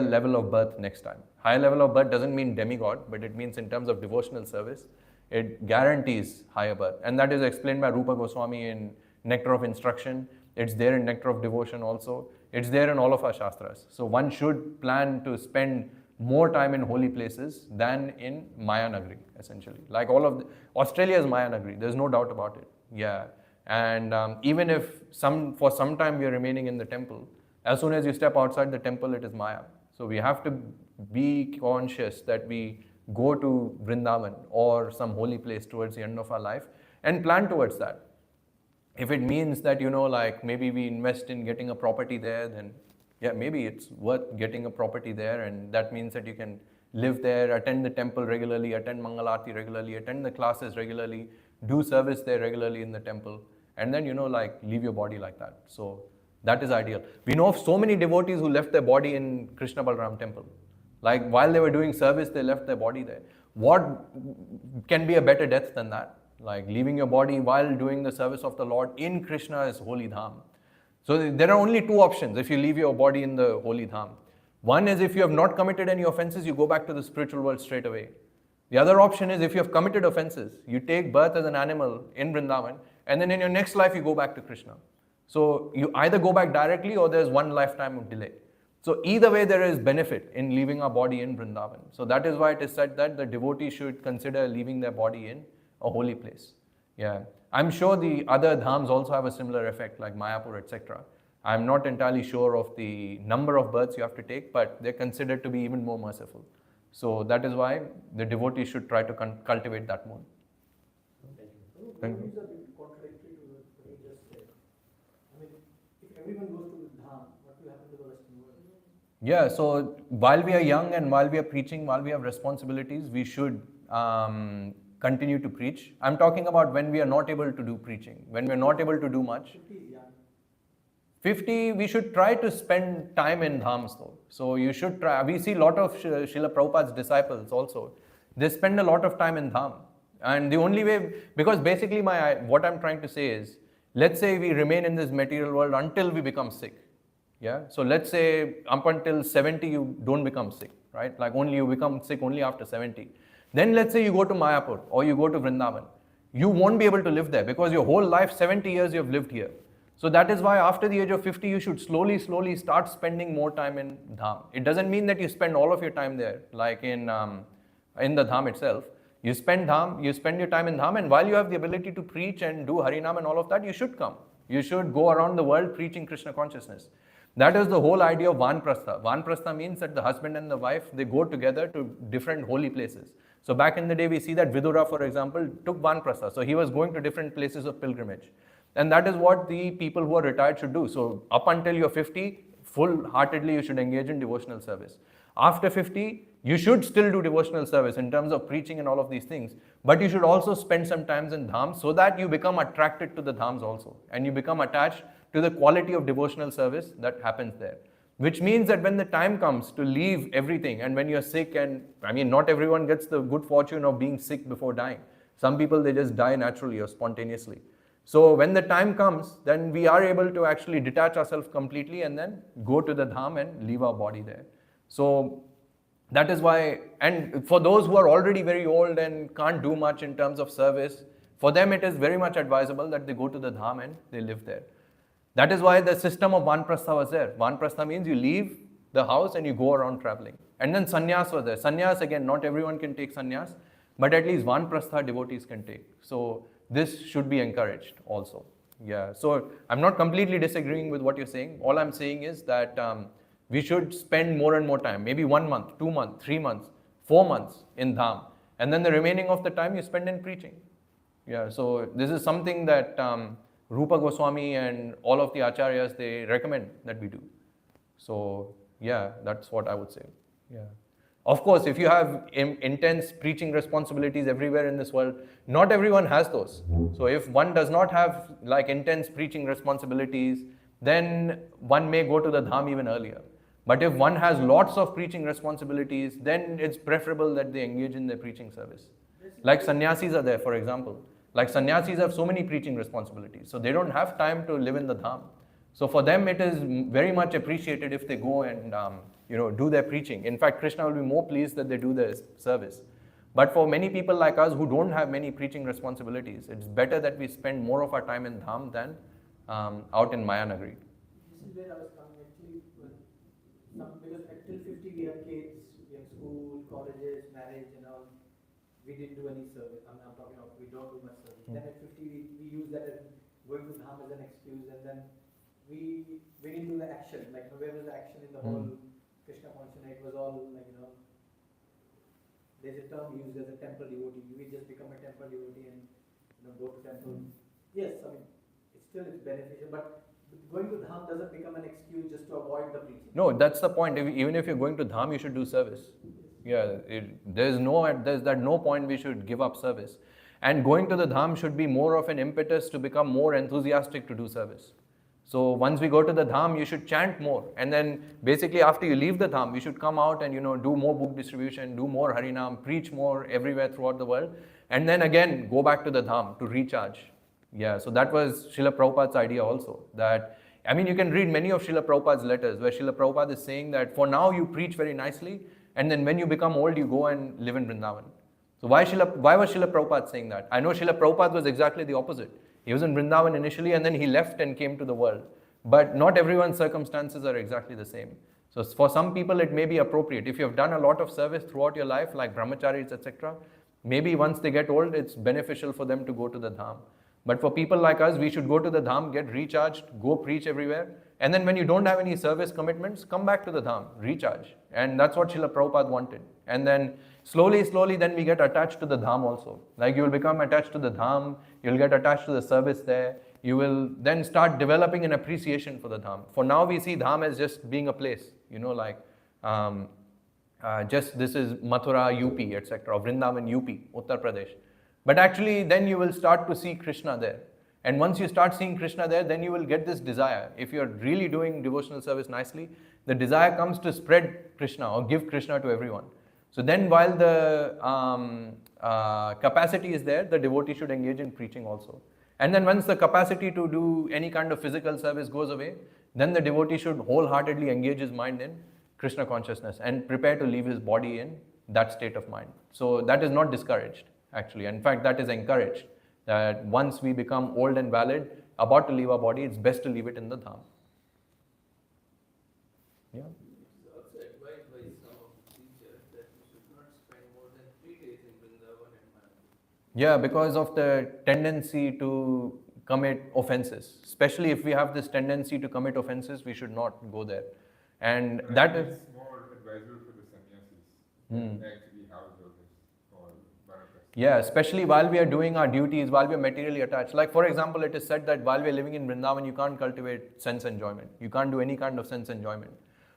level of birth next time. Higher level of birth doesn't mean demigod, but it means in terms of devotional service, it guarantees higher birth. And that is explained by Rupa Goswami in Nectar of Instruction. It's there in Nectar of Devotion also. It's there in all of our Shastras. So one should plan to spend more time in holy places than in Maya Nagari, essentially. Like Australia is Maya Nagari, there's no doubt about it. And even if for some time we are remaining in the temple, as soon as you step outside the temple, it is Maya. So we have to be conscious that we go to Vrindavan or some holy place towards the end of our life and plan towards that. If it means that, maybe we invest in getting a property there, then maybe it's worth getting a property there, and that means that you can live there, attend the temple regularly, attend Mangalarti regularly, attend the classes regularly, do service there regularly in the temple, and then, leave your body like that. So that is ideal. We know of so many devotees who left their body in Krishna Balaram temple. Like while they were doing service, they left their body there. What can be a better death than that? Like leaving your body while doing the service of the Lord in Krishna's holy dham. So there are only two options if you leave your body in the holy dham. One is if you have not committed any offenses, you go back to the spiritual world straight away. The other option is if you have committed offenses, you take birth as an animal in Vrindavan, and then in your next life you go back to Krishna. So you either go back directly or there's one lifetime of delay. So either way there is benefit in leaving our body in Vrindavan. So that is why it is said that the devotee should consider leaving their body in a holy place. I'm sure the other dhams also have a similar effect like Mayapur, etc. I'm not entirely sure of the number of births you have to take, but they're considered to be even more merciful. So that is why the devotee should try to cultivate that mode. Thank you. These are contradictory to what you just said. Yeah, so while we are young and while we are preaching, while we have responsibilities, we should continue to preach. I'm talking about when we are not able to do preaching, when we're not able to do much. 50 is young. 50, we should try to spend time in dhams though. So you should try. We see a lot of Srila Prabhupada's disciples also. They spend a lot of time in dham. And the only way, because basically what I'm trying to say is, let's say we remain in this material world until we become sick. Yeah. So let's say up until 70 you don't become sick, right? Like only you become sick only after 70. Then let's say you go to Mayapur or you go to Vrindavan. You won't be able to live there because your whole life, 70 years you have lived here. So that is why after the age of 50, you should slowly start spending more time in dham. It doesn't mean that you spend all of your time there, like in the dham itself. You spend your time in dham, and while you have the ability to preach and do Harinam and all of that, you should come. You should go around the world preaching Krishna consciousness. That is the whole idea of Vanprastha. Vanprastha means that the husband and the wife, they go together to different holy places. So back in the day, we see that Vidura, for example, took Vanprastha. So he was going to different places of pilgrimage. And that is what the people who are retired should do. So up until you're 50, full-heartedly you should engage in devotional service. After 50, you should still do devotional service in terms of preaching and all of these things. But you should also spend some time in dham so that you become attracted to the dhams also. And you become attached to the quality of devotional service that happens there. Which means that when the time comes to leave everything, and when you're sick, and I mean, not everyone gets the good fortune of being sick before dying. Some people, they just die naturally or spontaneously. So when the time comes, then we are able to actually detach ourselves completely and then go to the dham and leave our body there. So that is why, and for those who are already very old and can't do much in terms of service, for them it is very much advisable that they go to the dham and they live there. That is why the system of Vanprastha was there. Vanprastha means you leave the house and you go around traveling. And then sannyas was there. Sannyas, again, not everyone can take sannyas, but at least Vanprastha devotees can take. So this should be encouraged also. Yeah. So I'm not completely disagreeing with what you're saying. All I'm saying is that we should spend more and more time, maybe 1 month, 2 months, 3 months, 4 months in dham. And then the remaining of the time you spend in preaching. Yeah. So this is something that Rupa Goswami and all of the acharyas, they recommend that we do. So yeah, that's what I would say. Yeah. Of course, if you have intense preaching responsibilities everywhere in this world, not everyone has those. So if one does not have like intense preaching responsibilities, then one may go to the dham even earlier. But if one has lots of preaching responsibilities, then it's preferable that they engage in their preaching service. Like sannyasis are there, for example. Like sannyasis have so many preaching responsibilities, so they don't have time to live in the dham. So for them, it is very much appreciated if they go and do their preaching. In fact, Krishna will be more pleased that they do their service. But for many people like us who don't have many preaching responsibilities, it's better that we spend more of our time in dham than out in Maya Nagari. This is where I was coming actually, because until 50 we have kids, we have school, colleges, marriage and all. We didn't do any service. I'm talking about we don't do much service. Then at 50 we use that as going to dham as an excuse, and then we didn't do the action. Like where was the action in the whole Krishna consciousness? It was all like there's a term used as a temple devotee. We just become a temple devotee and go to temple. Yes, I mean it's beneficial, but going to dham doesn't become an excuse just to avoid the preaching. No, that's the point. Even if you're going to dham, you should do service. Yeah, there's no point we should give up service. And going to the dham should be more of an impetus to become more enthusiastic to do service. So once we go to the dham, you should chant more. And then basically after you leave the dham, you should come out and do more book distribution, do more Harinam, preach more everywhere throughout the world. And then again, go back to the dham to recharge. Yeah, so that was Srila Prabhupada's idea also. That, I mean, you can read many of Srila Prabhupada's letters where Srila Prabhupada is saying that for now you preach very nicely, and then when you become old, you go and live in Vrindavan. So why was Srila Prabhupada saying that? I know Srila Prabhupada was exactly the opposite. He was in Vrindavan initially and then he left and came to the world. But not everyone's circumstances are exactly the same. So for some people it may be appropriate. If you have done a lot of service throughout your life, like brahmacharis, etc., maybe once they get old, it's beneficial for them to go to the dham. But for people like us, we should go to the dham, get recharged, go preach everywhere. And then when you don't have any service commitments, come back to the dham, recharge. And that's what Srila Prabhupada wanted. And then slowly, then we get attached to the dham also. Like you will become attached to the dham, you'll get attached to the service there. You will then start developing an appreciation for the dham. For now, we see dham as just being a place, like Just this is Mathura, UP, etc., Vrindavan, UP, Uttar Pradesh. But actually, then you will start to see Krishna there. And once you start seeing Krishna there, then you will get this desire. If you're really doing devotional service nicely, the desire comes to spread Krishna or give Krishna to everyone. So then, while the capacity is there, the devotee should engage in preaching also. And then once the capacity to do any kind of physical service goes away, then the devotee should wholeheartedly engage his mind in Krishna consciousness and prepare to leave his body in that state of mind. So that is not discouraged, actually. In fact, that is encouraged. That once we become old and valid, about to leave our body, it's best to leave it in the dham. Yeah. It's also advised by some of the teachers that we should not spend more than 3 days in Vrindavan and Mayapur. Yeah, because of the tendency to commit offenses. Especially if we have this tendency to commit offenses, we should not go there. And that is more advisable for the sannyasis than actually householders or vanaprasthas. Yeah, especially while we are doing our duties, while we are materially attached. Like, for example, it is said that while we are living in Vrindavan, you can't cultivate sense enjoyment. You can't do any kind of sense enjoyment.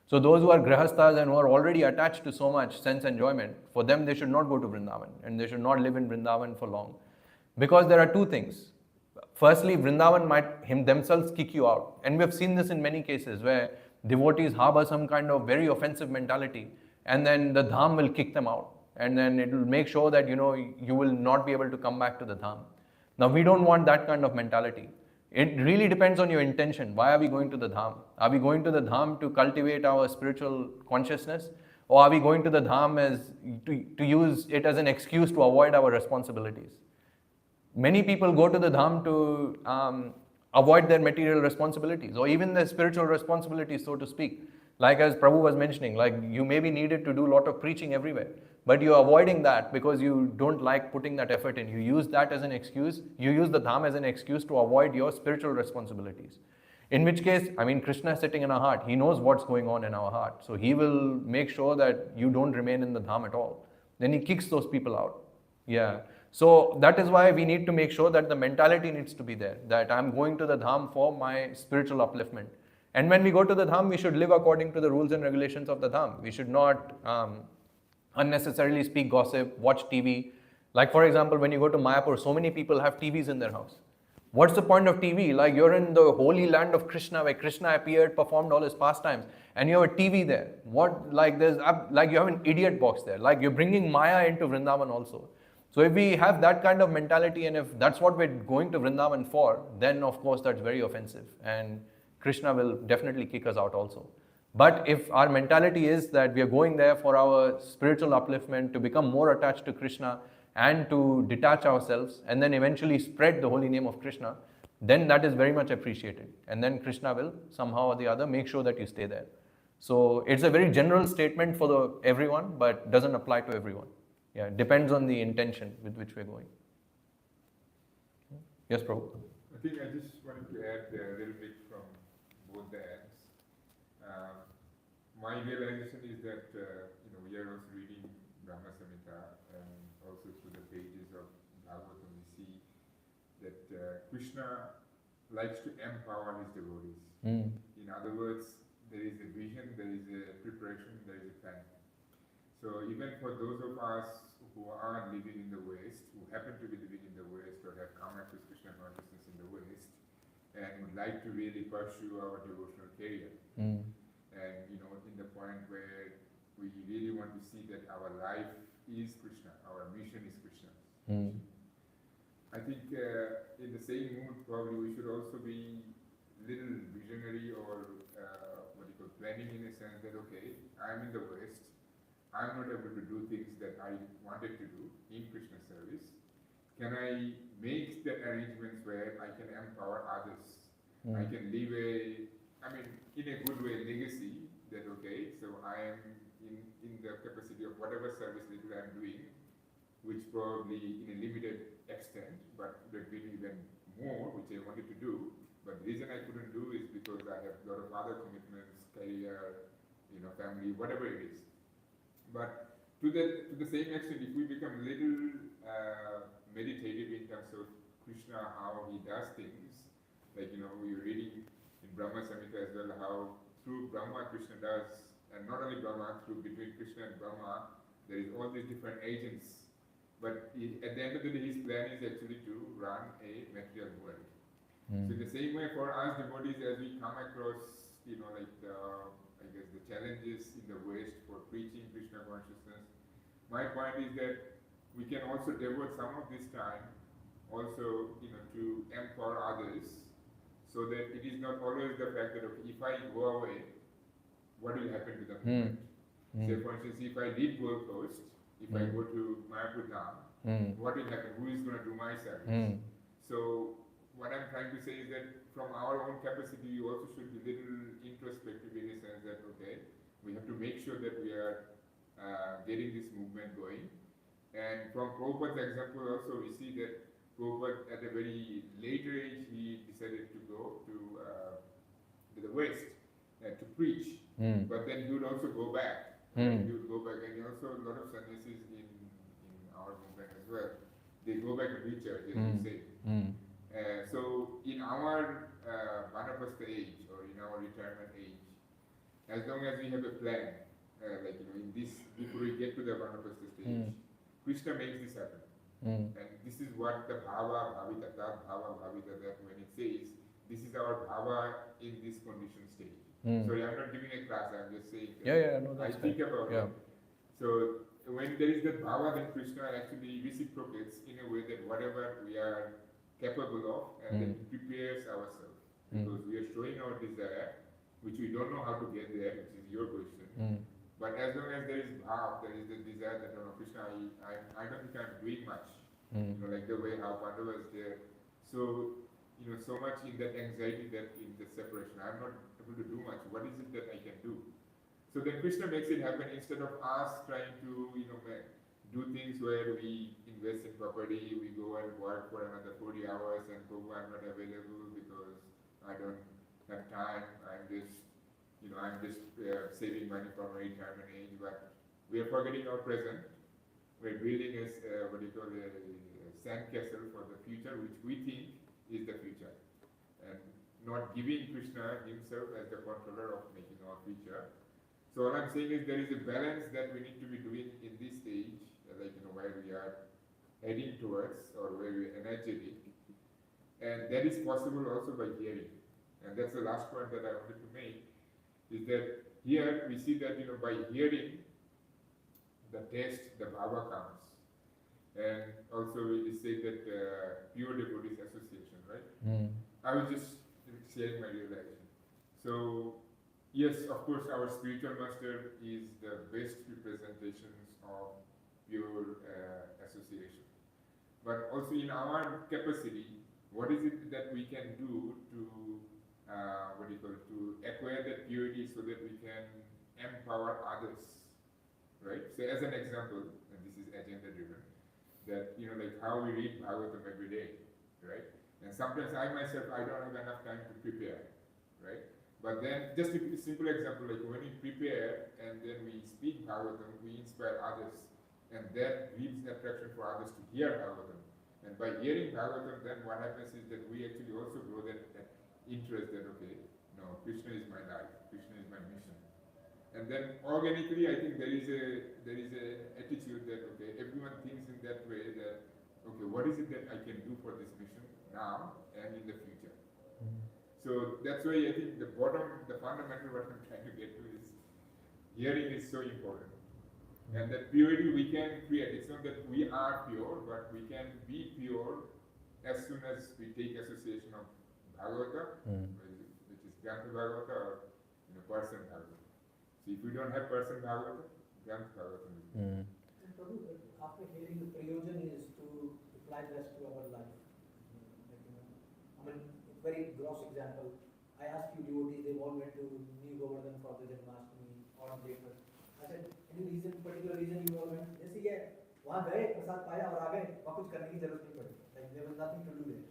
So those who are grihasthas and who are already attached to so much sense enjoyment, for them they should not go to Vrindavan and they should not live in Vrindavan for long. Because there are two things. Firstly, Vrindavan might themselves kick you out. And we have seen this in many cases where devotees harbor some kind of very offensive mentality and then the dham will kick them out. And then it will make sure that, you will not be able to come back to the dham. Now, we don't want that kind of mentality. It really depends on your intention. Why are we going to the dham? Are we going to the dham to cultivate our spiritual consciousness? Or are we going to the dham as to use it as an excuse to avoid our responsibilities? Many people go to the dham to avoid their material responsibilities or even their spiritual responsibilities, so to speak. Like as Prabhu was mentioning, like you may be needed to do a lot of preaching everywhere, but you're avoiding that because you don't like putting that effort in. You use that as an excuse. You use the dham as an excuse to avoid your spiritual responsibilities. In which case, Krishna is sitting in our heart. He knows what's going on in our heart. So he will make sure that you don't remain in the dham at all. Then he kicks those people out. Yeah. So that is why we need to make sure that the mentality needs to be there, that I'm going to the dham for my spiritual upliftment. And when we go to the dham, we should live according to the rules and regulations of the dham. We should not unnecessarily speak gossip, watch TV. Like for example, when you go to Mayapur, so many people have TVs in their house. What's the point of TV? Like you're in the holy land of Krishna, where Krishna appeared, performed all his pastimes, and you have a TV there. Like you have an idiot box there. Like you're bringing Maya into Vrindavan also. So if we have that kind of mentality, and if that's what we're going to Vrindavan for, then of course that's very offensive, and Krishna will definitely kick us out also. But if our mentality is that we are going there for our spiritual upliftment, to become more attached to Krishna and to detach ourselves and then eventually spread the holy name of Krishna, then that is very much appreciated. And then Krishna will somehow or the other make sure that you stay there. So it's a very general statement for everyone, but doesn't apply to everyone. Yeah, it depends on the intention with which we're going. Yes, Prabhu. I think I just wanted to add a little bit from both the ends. My realization is that we are also reading Brahma Samhita, and also through the pages of Bhagavatam we see that Krishna likes to empower his devotees. In other words, there is a vision, there is a preparation, there is a plan. So even for those of us who are living in the West, who happen to be living in the West or have come across Krishna consciousness in the West, and would like to really pursue our devotional career, and in the point where we really want to see that our life is Krishna, our mission is Krishna. I think in the same mood, probably we should also be little visionary or planning in a sense that, okay, I'm in the West, I'm not able to do things that I wanted to do in Krishna service. Can I make the arrangements where I can empower others? I can leave in a good way, legacy that, okay, so I am in the capacity of whatever service little I'm doing, which probably in a limited extent, but could have been even more, which I wanted to do. But the reason I couldn't do is because I have a lot of other commitments, career, family, whatever it is. But to the same extent, if we become a little meditative in terms of Krishna, how he does things, like we're reading in Brahma Samhita as well, how through Brahma Krishna does and not only Brahma, through between Krishna and Brahma, there is all these different agents. But at the end of the day, his plan is actually to run a material world. So in the same way for us devotees, as we come across, like I guess the challenges in the West for preaching Krishna consciousness, my point is that we can also devote some of this time also, to empower others, so that it is not always the fact that okay, if I go away, what will happen to the movement? Say for instance, if I leave Gold Coast, if I go to Mayapur Dham, what will happen? Who is going to do my service? So what I'm trying to say is that from our own capacity, we also should be little introspective in the sense that, okay, we have to make sure that we are getting this movement going. And from Prabhupada's example also, we see that Prabhupada at a very later age, he decided to go to the West to preach. But then he would also go back. He would go back, and also a lot of sannyasis in our movement as well. They go back to church, as you say. So in our Vanapasta age, or in our retirement age, as long as we have a plan, in this, before we get to the Vanapasta stage, Krishna makes this happen. And this is what the bhava, bhavita, that when it says, this is our bhava in this condition stage. Sorry, I'm not giving a class, I'm just saying that No, I that's think fine. about it. So when there is that bhava, then Krishna actually reciprocates in a way that whatever we are capable of, and then he prepares ourselves. Because we are showing our desire, which we don't know how to get there, which is your question. But as long as there is bhav, there is the desire that, Krishna, I don't think I'm doing much. Like the way how Pandava is there. So, so much in that anxiety that in the separation, I'm not able to do much. What is it that I can do? So then Krishna makes it happen instead of us trying to, do things where we invest in property, we go and work for another 40 hours and Prabhu, I'm not available because I don't have time. I'm just saving money for my retirement age, but we are forgetting our present. We're building a sandcastle for the future, which we think is the future, and not giving Krishna himself as the controller of making our future. So what I'm saying is there is a balance that we need to be doing in this stage, where we are heading towards, or where we are energetic, and that is possible also by hearing. And that's the last point that I wanted to make, is that here we see that by hearing, the taste, the bhava comes. And also it is said that pure devotees association, right? I was just sharing my realization. So yes, of course, our spiritual master is the best representations of pure association. But also in our capacity, what is it that we can do to to acquire that purity so that we can empower others, right? So as an example, and this is agenda driven, that like how we read Bhagavatam every day, right? And sometimes I myself, I don't have enough time to prepare, right? But then just a simple example, like when we prepare and then we speak Bhagavatam, we inspire others, and that gives attraction for others to hear Bhagavatam. And by hearing Bhagavatam, then what happens is that we actually also grow that interest that, okay, no, Krishna is my life, Krishna is my mission. And then organically, I think there is a attitude that, okay, everyone thinks in that way that, okay, what is it that I can do for this mission now and in the future? So that's why I think the fundamental what I'm trying to get to is, hearing is so important. And that purity we can create. It's not that we are pure, but we can be pure as soon as we take association of Bhagavata, which is Grantha Bhagavata, or person Bhagavata. So if we don't have person Bhagavata, Grantha Bhagavata is And Prabhu, after hearing, the prayojan is to apply this to our life. Very gross example. I asked few devotees, they all went to New Govardhan for the Janmashtami or later. I said, any particular reason you all went? They said, yeah, वहाँ गए प्रसाद पाया और आ गए, वहाँ कुछ करने की जरूरत नहीं पड़ी. Like there was nothing to do there.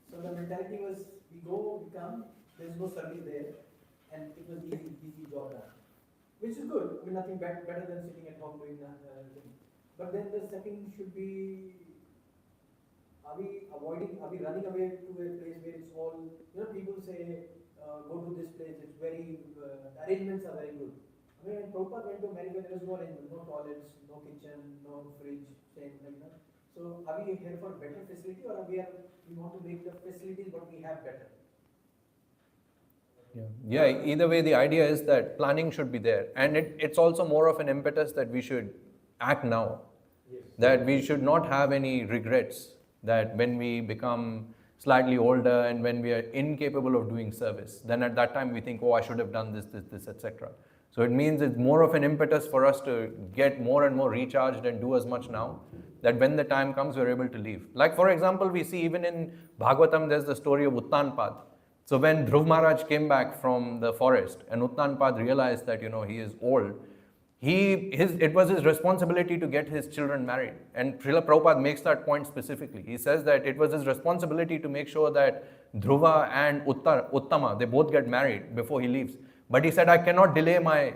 So the mentality was, we go, we come, there is no service there, and it was easy job done, which is good. I mean, nothing better than sitting at home doing nothing. But then the setting should be, are we running away to a place where it's all, people say, go to this place, it's very, the arrangements are very good. When Prabhupada went to America, there was no arrangement, no toilets, no kitchen, no fridge, same like that. So are we here for better facility, or we want to make the facilities what we have better? Yeah, either way, the idea is that planning should be there. And it's also more of an impetus that we should act now. Yes. That we should not have any regrets that when we become slightly older and when we are incapable of doing service, then at that time we think, oh, I should have done this, etc. So it means it's more of an impetus for us to get more and more recharged and do as much now, that when the time comes, we're able to leave. Like, for example, we see even in Bhagavatam, there's the story of Uttanpad. So when Dhruv Maharaj came back from the forest and Uttanpad realized that, he is old, it was his responsibility to get his children married. And Srila Prabhupada makes that point specifically. He says that it was his responsibility to make sure that Dhruva and Uttama, they both get married before he leaves. But he said, I cannot delay my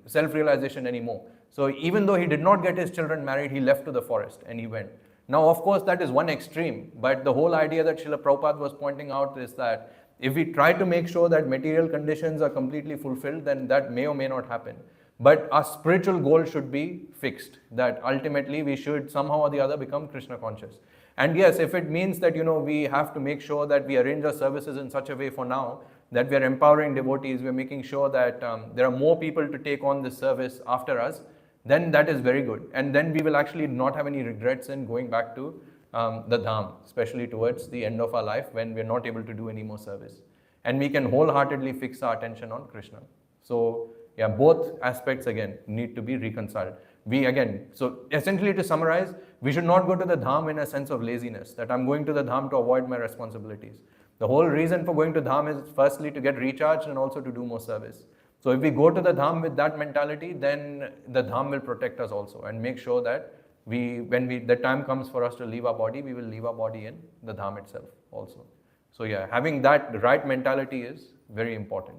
self-realization anymore. So even though he did not get his children married, he left to the forest and he went. Now, of course, that is one extreme, but the whole idea that Srila Prabhupada was pointing out is that if we try to make sure that material conditions are completely fulfilled, then that may or may not happen. But our spiritual goal should be fixed, that ultimately we should somehow or the other become Krishna conscious. And yes, if it means that, we have to make sure that we arrange our services in such a way for now, that we are empowering devotees, we are making sure that there are more people to take on this service after us, then that is very good. And then we will actually not have any regrets in going back to the Dham, especially towards the end of our life when we are not able to do any more service. And we can wholeheartedly fix our attention on Krishna. So, yeah, both aspects again need to be reconciled. So essentially to summarize, we should not go to the Dham in a sense of laziness, that I'm going to the Dham to avoid my responsibilities. The whole reason for going to Dham is firstly to get recharged and also to do more service. So if we go to the Dham with that mentality, then the Dham will protect us also and make sure that when the time comes for us to leave our body, we will leave our body in the Dham itself also. So yeah, having that right mentality is very important.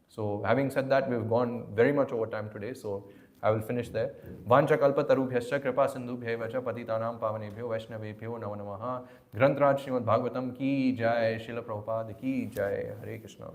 So having said that, we've gone very much over time today, so I will finish there. Vancha kalpa tarubhyascha kripa sindhubhya vacha patitanam pavanebhyo vaishnavebhyo namo namaha. Granth Raj Srimad Bhagavatam ki jai, Srila Prabhupada ki jai. Hare Krishna.